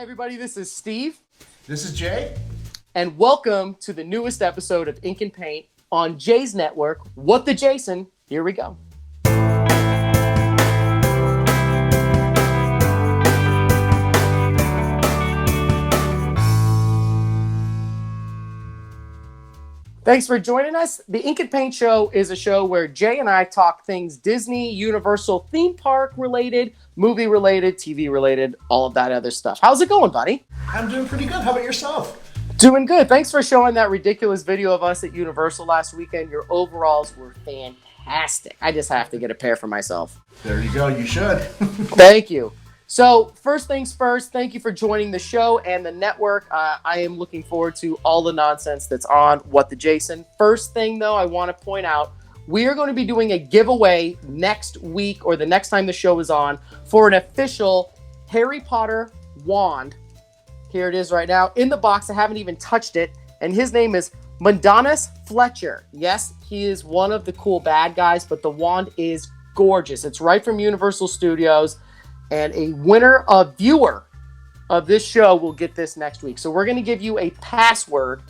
Hey everybody, this is Steve. This is Jay. And welcome to the newest episode of Ink and Paint on Jay's network, What the Jason. Here we go. Thanks for joining us. The Ink and Paint Show is a show where Jay and I talk things Disney, Universal, theme park related, movie related, TV related, all of that other stuff. How's it going, buddy? I'm doing pretty good. How about yourself? Doing good. Thanks for showing that ridiculous video of us at Universal last weekend. Your overalls were fantastic. I just have to get a pair for myself. There you go. You should. Thank you. So first things first, thank you for joining the show and the network. I am looking forward to all the nonsense that's on What the Jason. First thing, though, I want to point out, we are going to be doing a giveaway next week or the next time the show is on for an official Harry Potter wand. Here it is right now in the box. I haven't even touched it. And his name is Madonnas Fletcher. Yes, he is one of the cool bad guys, but the wand is gorgeous. It's right from Universal Studios. And a winner, a viewer of this show will get this next week. So we're going to give you a password,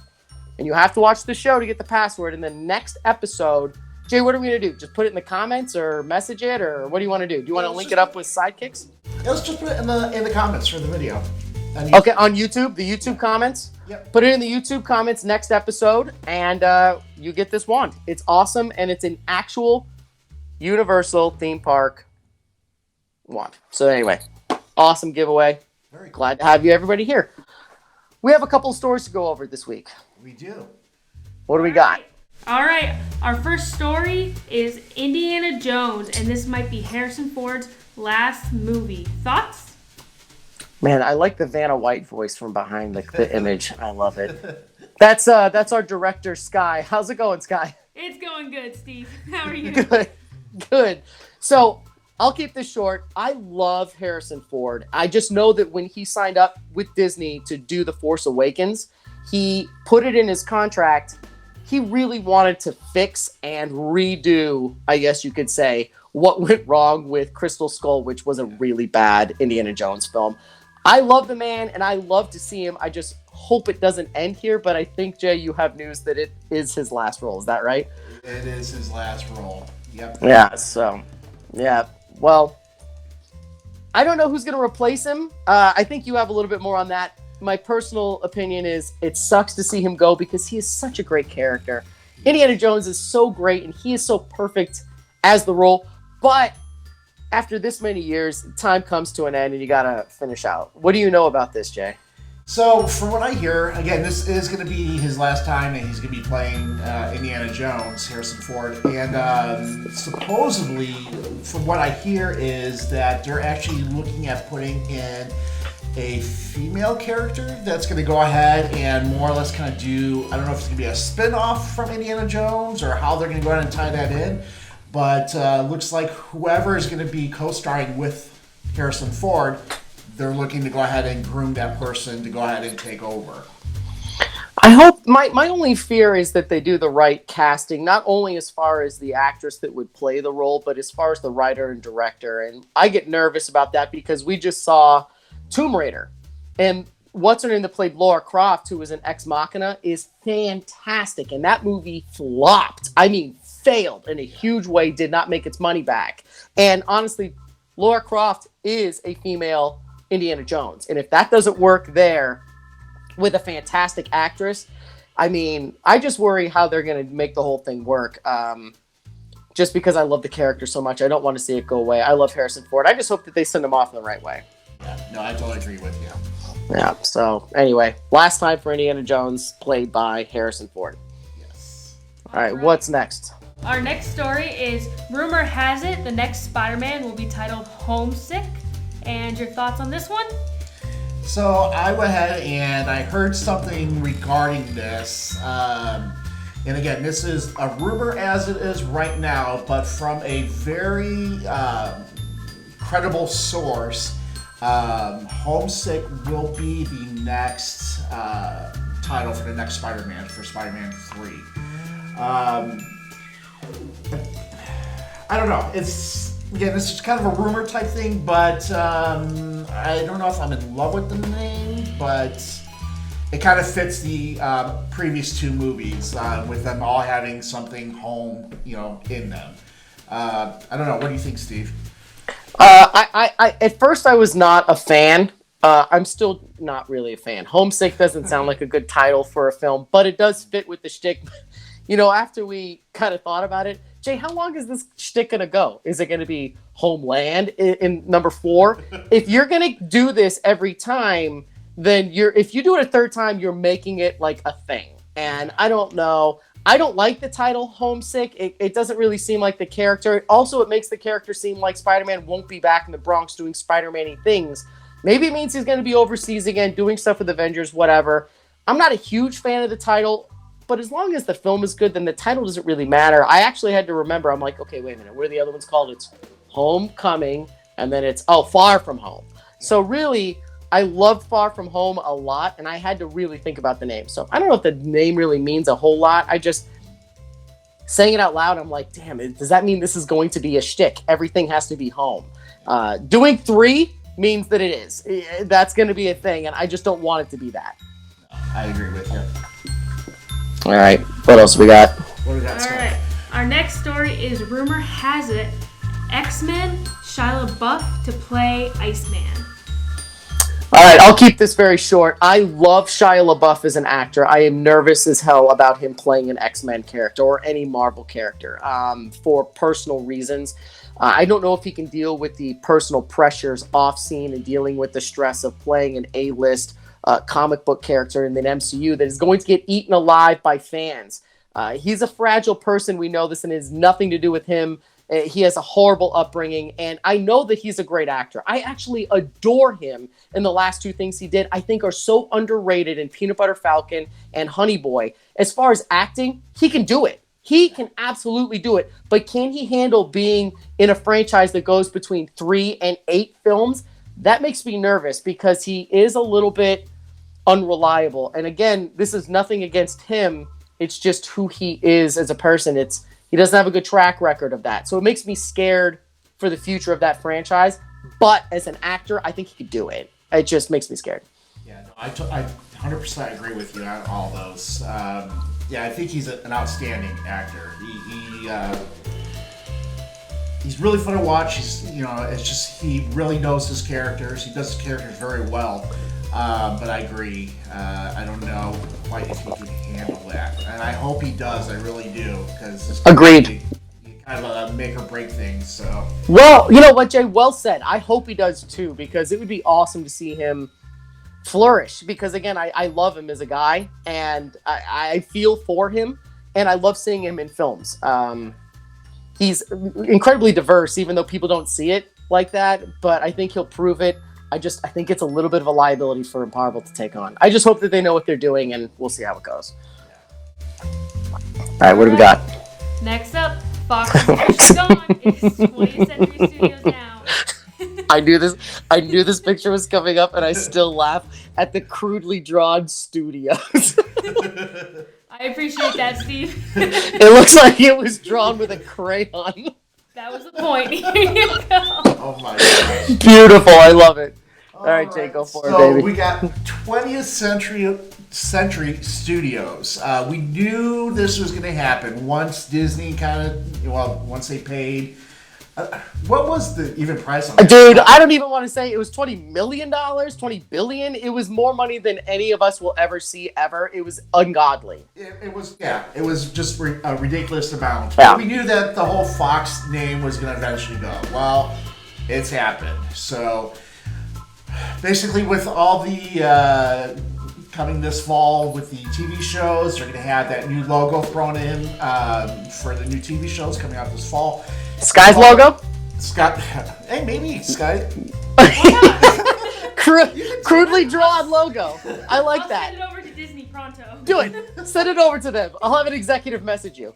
and you have to watch the show to get the password. In the next episode, Jay, what are we going to do? Just put it in the comments or message it, or what do you want to do? Do you want to link it up with Sidekicks? Yeah, let's just put it in the comments for the video. Okay, on YouTube, the YouTube comments. Yep. Put it in the YouTube comments next episode, and you get this wand. It's awesome, and it's an actual Universal theme park wand. So anyway, awesome giveaway. Very cool. Glad to have you everybody here. We have a couple of stories to go over this week. We do. What do we got? All right. Our first story is Indiana Jones, and this might be Harrison Ford's last movie. Thoughts? Man, I like the Vanna White voice from behind the image. I love it. That's our director, Sky. How's it going, Sky? It's going good, Steve. How are you? Good. So I'll keep this short. I love Harrison Ford. I just know that when he signed up with Disney to do The Force Awakens, he put it in his contract. He really wanted to fix and redo, I guess you could say, what went wrong with Crystal Skull, which was a really bad Indiana Jones film. I love the man, and I love to see him. I just hope it doesn't end here, but I think, Jay, you have news that it is his last role. Is that right? It is his last role. Yep. Yeah, so, yeah. Well, I don't know who's going to replace him. I think you have a little bit more on that. My personal opinion is it sucks to see him go because he is such a great character. Indiana Jones is so great, and he is so perfect as the role, but after this many years, time comes to an end and you gotta finish out. What do you know about this, Jay? So, from what I hear, again, this is going to be his last time, and he's going to be playing Indiana Jones, Harrison Ford. And supposedly, from what I hear, is that they're actually looking at putting in a female character that's going to go ahead and more or less kind of do, I don't know if it's going to be a spin-off from Indiana Jones or how they're going to go ahead and tie that in. But looks like whoever is going to be co-starring with Harrison Ford, they're looking to go ahead and groom that person to go ahead and take over. I hope, my only fear is that they do the right casting, not only as far as the actress that would play the role, but as far as the writer and director. And I get nervous about that because we just saw Tomb Raider. And what's her name that played Lara Croft, who was an Ex Machina, is fantastic. And that movie flopped. I mean, failed in a huge way, did not make its money back. And honestly, Lara Croft is a female Indiana Jones. And if that doesn't work there with a fantastic actress, I mean, I just worry how they're going to make the whole thing work. Just because I love the character so much, I don't want to see it go away. I love Harrison Ford. I just hope that they send him off in the right way. Yeah, no, I totally agree with you. Yeah, so anyway, last time for Indiana Jones, played by Harrison Ford. Yes. All right, what's next? Our next story is, rumor has it the next Spider-Man will be titled Homesick. And your thoughts on this one? So I went ahead and I heard something regarding this. And again, this is a rumor as it is right now, but from a very credible source. Homesick will be the next title for the next Spider-Man, for Spider-Man 3. I don't know. It's again, this is kind of a rumor type thing, but I don't know if I'm in love with the name, but it kind of fits the previous two movies with them all having something home, in them. I don't know. What do you think, Steve? I at first I was not a fan. I'm still not really a fan. Homesick doesn't sound like a good title for a film, but it does fit with the shtick. After we kind of thought about it, Jay, how long is this shtick going to go? Is it going to be Homeland in number 4? If you're going to do this every time, then if you do it a third time, you're making it like a thing. And I don't know. I don't like the title Homesick. It doesn't really seem like the character. Also, it makes the character seem like Spider-Man won't be back in the Bronx doing Spider-Man-y things. Maybe it means he's going to be overseas again, doing stuff with Avengers, whatever. I'm not a huge fan of the title, but as long as the film is good, then the title doesn't really matter. I actually had to remember. I'm like, okay, wait a minute. What are the other ones called? It's Homecoming, and then it's, Far From Home. So really, I loved Far From Home a lot, and I had to really think about the name. So I don't know if the name really means a whole lot. I just, saying it out loud, I'm like, damn, does that mean this is going to be a shtick? Everything has to be home. Doing 3 means that it is. That's going to be a thing, and I just don't want it to be that. I agree with you. All right, what else we got? What do we got, All right, our next story is rumor has it X-Men Shia LaBeouf to play Iceman. All right, I'll keep this very short. I love Shia LaBeouf as an actor. I am nervous as hell about him playing an X-Men character or any Marvel character for personal reasons. I don't know if he can deal with the personal pressures off-scene and dealing with the stress of playing an A-list comic book character in the MCU that is going to get eaten alive by fans. He's a fragile person. We know this, and it has nothing to do with him. He has a horrible upbringing, and I know that he's a great actor. I actually adore him in the last 2 things he did. I think are so underrated in Peanut Butter Falcon and Honey Boy. As far as acting, he can do it. He can absolutely do it. But can he handle being in a franchise that goes between 3 and 8 films? That makes me nervous because he is a little bit unreliable. And again, this is nothing against him. It's just who he is as a person. He doesn't have a good track record of that. So it makes me scared for the future of that franchise. But as an actor, I think he could do it. It just makes me scared. Yeah, no, I 100% agree with you on all those. I think he's an outstanding actor. He's really fun to watch. It's just he really knows his characters. He does his characters very well. But I agree. I don't know quite if he can handle that, and I hope he does. I really do, because agreed. Kind of a make or break thing. So. Well, you know what, Jay? Well said. I hope he does too, because it would be awesome to see him flourish. Because again, I love him as a guy, and I feel for him, and I love seeing him in films. He's incredibly diverse, even though people don't see it like that. But I think he'll prove it. I think it's a little bit of a liability for Marvel to take on. I just hope that they know what they're doing, and we'll see how it goes. All right, what do we got? Next up, Fox is officially gone. It's 20th Century Studios now. I knew this picture was coming up, and I still laugh at the crudely drawn studios. I appreciate that, Steve. It looks like it was drawn with a crayon. That was the point. Here you go. Oh my gosh. Beautiful. I love it. All right, Jay, go for it, baby. So we got 20th Century Studios. We knew this was going to happen once Disney once they paid. What was the even price on that? Dude, I don't even want to say it was $20 million, $20 billion. It was more money than any of us will ever see ever. It was ungodly. It was just a ridiculous amount. Yeah. We knew that the whole Fox name was going to eventually go. Well, it's happened. So basically with all the coming this fall with the TV shows, they're going to have that new logo thrown in for the new TV shows coming out this fall. Sky's logo? Hey, maybe Sky. Crudely drawn logo. I like I'll that. send it over to Disney pronto. Do it. Send it over to them. I'll have an executive message you.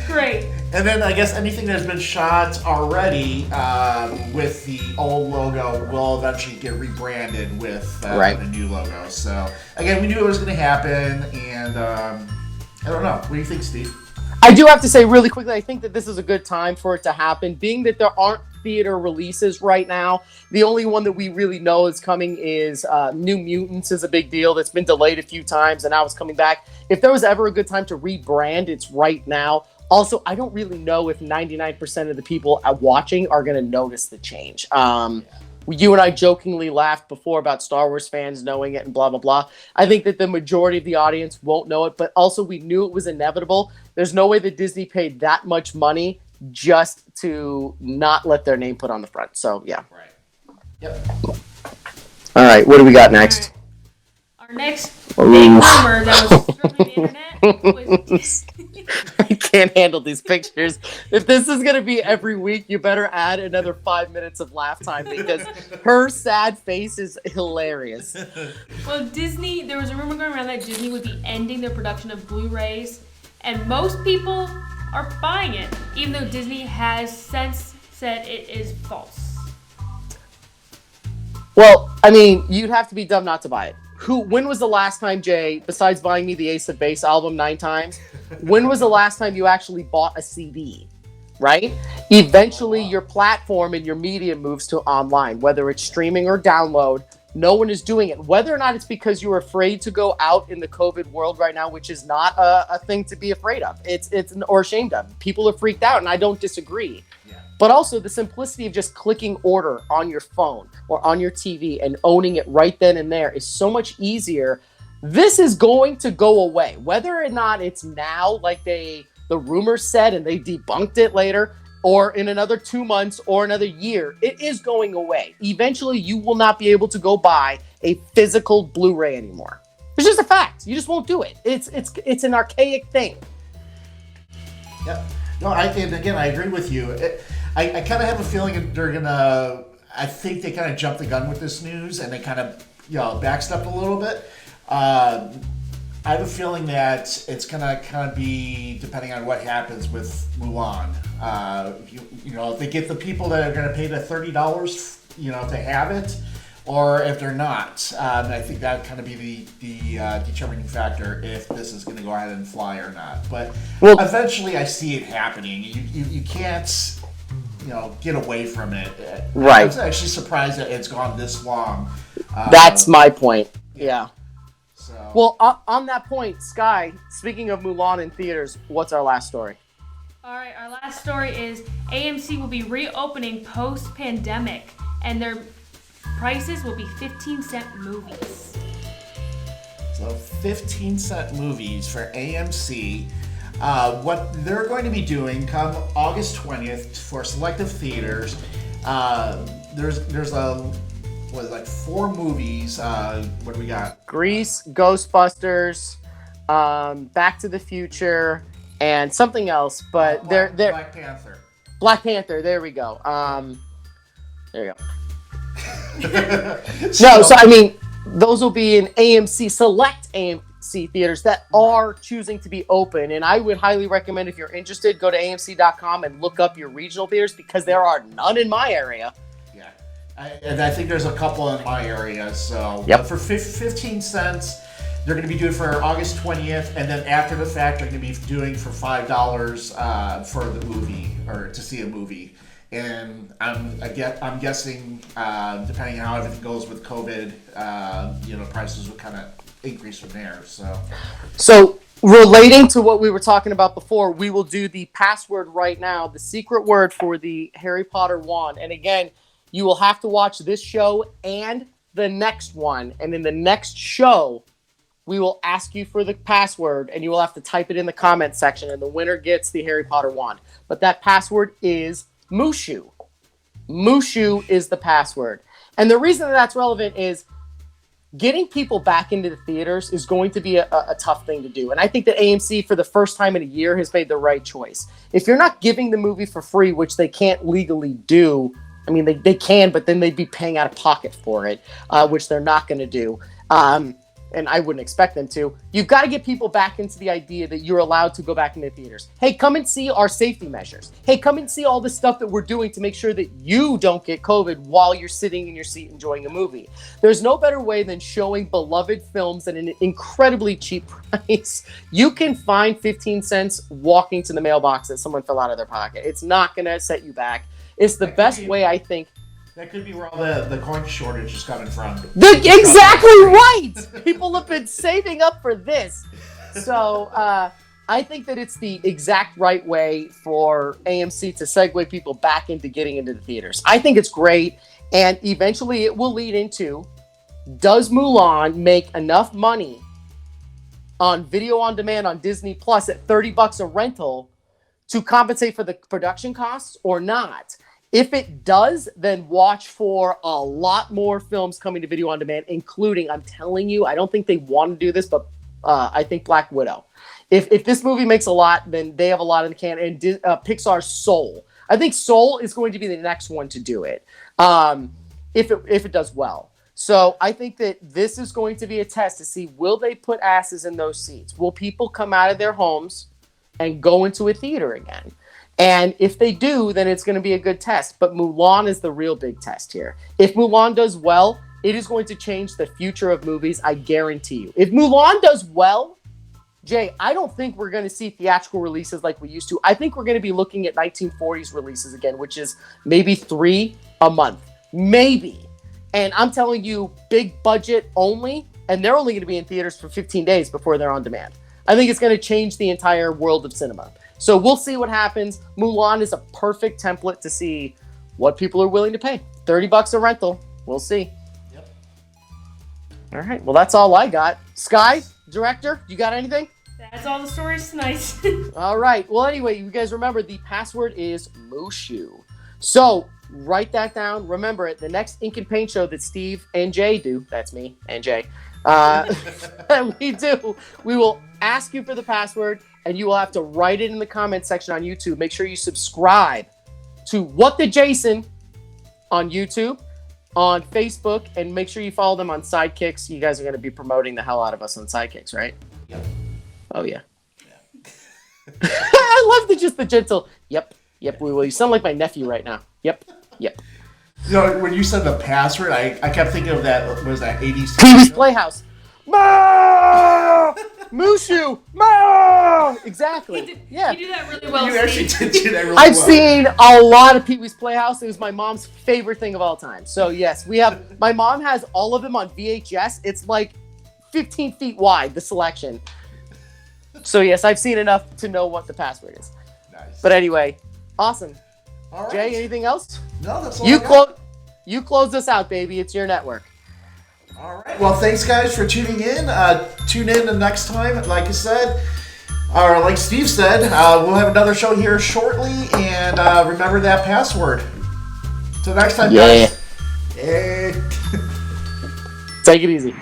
Great. And then I guess anything that's been shot already with the old logo will eventually get rebranded with the new logo. So again, we knew it was going to happen, and I don't know. What do you think, Steve? I do have to say really quickly, I think that this is a good time for it to happen, being that there aren't theater releases right now. The only one that we really know is coming is New Mutants is a big deal that's been delayed a few times and now it's coming back. If there was ever a good time to rebrand, it's right now. Also, I don't really know if 99% of the people watching are going to notice the change. You and I jokingly laughed before about Star Wars fans knowing it and blah, blah, blah. I think that the majority of the audience won't know it, but also we knew it was inevitable. There's no way that Disney paid that much money just to not let their name put on the front. So, yeah. Right. Yep. All right, what do we got next? Our next big rumor that was from the internet was... I can't handle these pictures. If this is going to be every week, you better add another 5 minutes of laugh time because her sad face is hilarious. Well, Disney, there was a rumor going around that Disney would be ending their production of Blu-rays, and most people are buying it, even though Disney has since said it is false. Well, I mean, you'd have to be dumb not to buy it. When was the last time, Jay, besides buying me the Ace of Base album 9 times, when was the last time you actually bought a CD, right? Eventually, your platform and your media moves to online, whether it's streaming or download. No one is doing it. Whether or not it's because you're afraid to go out in the COVID world right now, which is not a thing to be afraid of. It's or ashamed of. People are freaked out, and I don't disagree. But also the simplicity of just clicking order on your phone or on your TV and owning it right then and there is so much easier. This is going to go away. Whether or not it's now, like the rumors said and they debunked it later, or in another 2 months or another year, it is going away. Eventually, you will not be able to go buy a physical Blu-ray anymore. It's just a fact. You just won't do it. It's an archaic thing. Yep. No, and again, I agree with you. I kind of have a feeling they're gonna. I think they kind of jumped the gun with this news, and they kind of backstepped a little bit. I have a feeling that it's gonna kind of be depending on what happens with Mulan. If they get the people that are gonna pay the $30, to have it, or if they're not. I think that kind of be the determining factor if this is going to go ahead and fly or not. But eventually, I see it happening. You can't get away from it. Right. I'm actually surprised that it's gone this long. That's my point. Yeah. So. Well, on that point, Sky, speaking of Mulan in theaters, what's our last story? All right, our last story is AMC will be reopening post-pandemic, and their prices will be 15-cent movies. So 15-cent movies for AMC. What they're going to be doing come August 20th for selective theaters, there's like 4 movies. What do we got? Grease, Ghostbusters, Back to the Future, and something else. But they're Black Panther. Black Panther. There we go. There you go. So I mean, those will be in AMC, select AMC theaters that are choosing to be open. And I would highly recommend, if you're interested, go to AMC.com and look up your regional theaters because there are none in my area. Yeah. And I think there's a couple in my area. So yep. For 15 cents, they're going to be doing for August 20th. And then after the fact, they're going to be doing for $5 for the movie or to see a movie. And I'm guessing, depending on how everything goes with COVID, prices will kind of increase from there. So relating to what we were talking about before, we will do the password right now, the secret word for the Harry Potter wand. And again, you will have to watch this show and the next one. And in the next show, we will ask you for the password, and you will have to type it in the comment section, and the winner gets the Harry Potter wand. But that password is Mushu. Mushu is the password. And the reason that's relevant is getting people back into the theaters is going to be a tough thing to do. And I think that AMC, for the first time in a year, has made the right choice. If you're not giving the movie for free, which they can't legally do, I mean, they can, but then they'd be paying out of pocket for it, which they're not going to do. and I wouldn't expect them to, you've got to get people back into the idea that you're allowed to go back into theaters. Hey, come and see our safety measures. Hey, come and see all the stuff that we're doing to make sure that you don't get COVID while you're sitting in your seat enjoying a movie. There's no better way than showing beloved films at an incredibly cheap price. You can find 15 cents walking to the mailbox that someone fell out of their pocket. It's not going to set you back. It's the best way, I think. That could be where all the coin shortage is coming from. Exactly right! People have been saving up for this. So I think that it's the exact right way for AMC to segue people back into getting into the theaters. I think it's great, and eventually it will lead into, does Mulan make enough money on video on demand on Disney Plus at $30 a rental to compensate for the production costs or not? If it does, then watch for a lot more films coming to video on demand, including, I'm telling you, I don't think they want to do this, but I think Black Widow. If this movie makes a lot, then they have a lot in the can. And Pixar's Soul. I think Soul is going to be the next one to do it, if it does well. So I think that this is going to be a test to see, will they put asses in those seats? Will people come out of their homes and go into a theater again? And if they do, then it's going to be a good test. But Mulan is the real big test here. If Mulan does well, it is going to change the future of movies, I guarantee you. If Mulan does well, Jay, I don't think we're going to see theatrical releases like we used to. I think we're going to be looking at 1940s releases again, which is maybe 3 a month. Maybe. And I'm telling you, big budget only, and they're only going to be in theaters for 15 days before they're on demand. I think it's going to change the entire world of cinema. So we'll see what happens. Mulan is a perfect template to see what people are willing to pay. $30 a rental. We'll see. Yep. All right. Well, that's all I got. Sky, director, you got anything? That's all the stories tonight. All right. Well, anyway, you guys remember the password is Mushu. So write that down. Remember it. The next Ink and Paint show that Steve and Jay do, that's me and Jay, we will ask you for the password, and you will have to write it in the comment section on YouTube. Make sure you subscribe to What the Jason on YouTube, on Facebook, and make sure you follow them on Sidekicks. You guys are going to be promoting the hell out of us on Sidekicks, right? Yep. Oh, yeah. I love the gentle, yep, we will. You sound like my nephew right now. Yep. You know, when you said the password, I kept thinking of that, what was that, 80s? Pee-wee's Playhouse. Ma! Mushu! Ma! Exactly. Yeah. You do that really well, You actually Steve. did do that really I've well. seen a lot of Pee-wee's Playhouse. It was my mom's favorite thing of all time. So yes, my mom has all of them on VHS. It's like 15 feet wide, the selection. So yes, I've seen enough to know what the password is. Nice. But anyway, awesome. All right. Jay, anything else? No, that's all I got. You close this out, baby. It's your network. All right. Well, thanks, guys, for tuning in. Tune in the next time, like I said, or like Steve said, we'll have another show here shortly. And remember that password. Till next time, guys. Yeah. Take it easy.